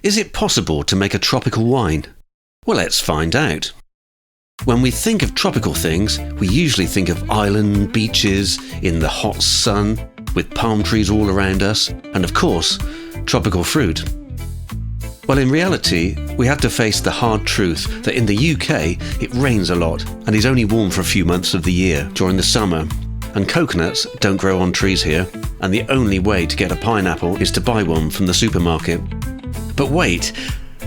Is it possible to make a tropical wine? Well, let's find out. When we think of tropical things, we usually think of island beaches in the hot sun with palm trees all around us and, of course, tropical fruit. Well, in reality, we have to face the hard truth that in the UK it rains a lot and is only warm for a few months of the year during the summer. And coconuts don't grow on trees here, and the only way to get a pineapple is to buy one from the supermarket. But wait,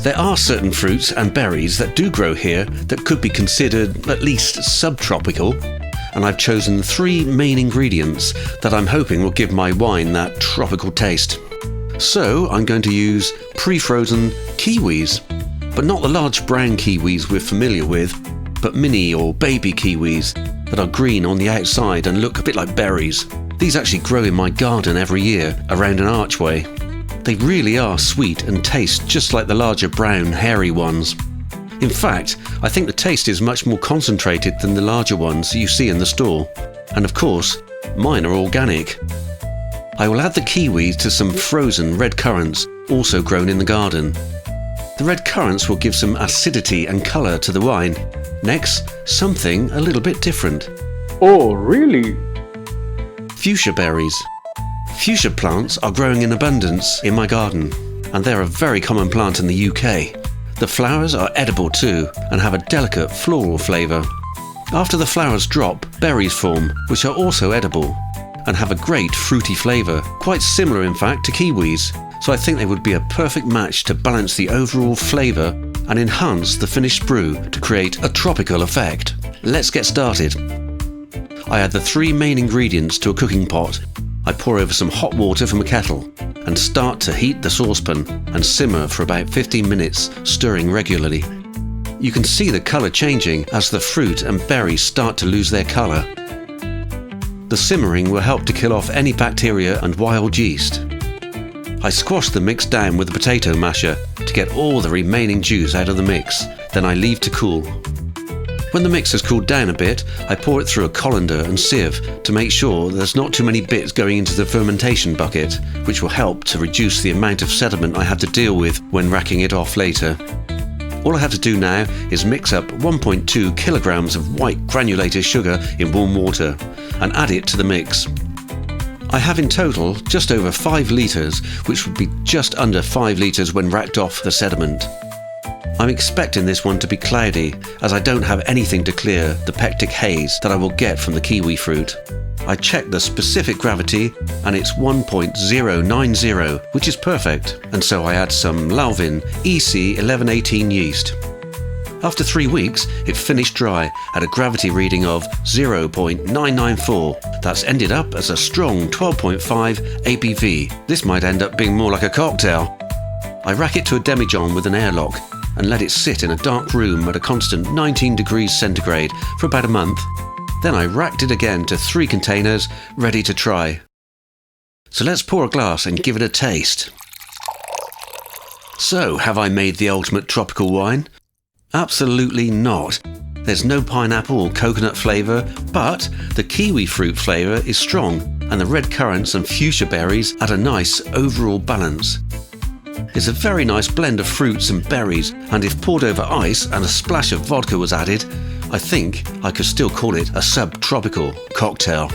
there are certain fruits and berries that do grow here that could be considered at least subtropical, and I've chosen 3 main ingredients that I'm hoping will give my wine that tropical taste. So I'm going to use pre-frozen kiwis, but not the large brown kiwis we're familiar with, but mini or baby kiwis that are green on the outside and look a bit like berries. These actually grow in my garden every year around an archway. They really are sweet and taste just like the larger brown hairy ones. In fact, I think the taste is much more concentrated than the larger ones you see in the store. And of course, mine are organic. I will add the kiwis to some frozen red currants, also grown in the garden. The red currants will give some acidity and colour to the wine. Next, something a little bit different. Oh, really? Fuchsia berries. Fuchsia plants are growing in abundance in my garden, and they're a very common plant in the UK. The flowers are edible too, and have a delicate floral flavour. After the flowers drop, berries form, which are also edible, and have a great fruity flavour, quite similar in fact to kiwis, so I think they would be a perfect match to balance the overall flavour and enhance the finished brew to create a tropical effect. Let's get started. I add the 3 main ingredients to a cooking pot. I pour over some hot water from a kettle and start to heat the saucepan and simmer for about 15 minutes, stirring regularly. You can see the colour changing as the fruit and berries start to lose their colour. The simmering will help to kill off any bacteria and wild yeast. I squash the mix down with a potato masher to get all the remaining juice out of the mix, then I leave to cool. When the mix has cooled down a bit, I pour it through a colander and sieve to make sure there's not too many bits going into the fermentation bucket, which will help to reduce the amount of sediment I have to deal with when racking it off later. All I have to do now is mix up 1.2 kilograms of white granulated sugar in warm water and add it to the mix. I have in total just over 5 litres, which would be just under 5 litres when racked off the sediment. I'm expecting this one to be cloudy, as I don't have anything to clear the pectic haze that I will get from the kiwi fruit. I checked the specific gravity and it's 1.090, which is perfect, and so I add some Lalvin EC 1118 yeast. After 3 weeks, it finished dry at a gravity reading of 0.994. That's ended up as a strong 12.5 ABV. This might end up being more like a cocktail. I rack it to a demijohn with an airlock and let it sit in a dark room at a constant 19 degrees centigrade for about a month. Then I racked it again to 3 containers, ready to try. So let's pour a glass and give it a taste. So, have I made the ultimate tropical wine? Absolutely not. There's no pineapple or coconut flavour, but the kiwi fruit flavour is strong, and the red currants and fuchsia berries add a nice overall balance. It's a very nice blend of fruits and berries, and if poured over ice and a splash of vodka was added, I think I could still call it a subtropical cocktail.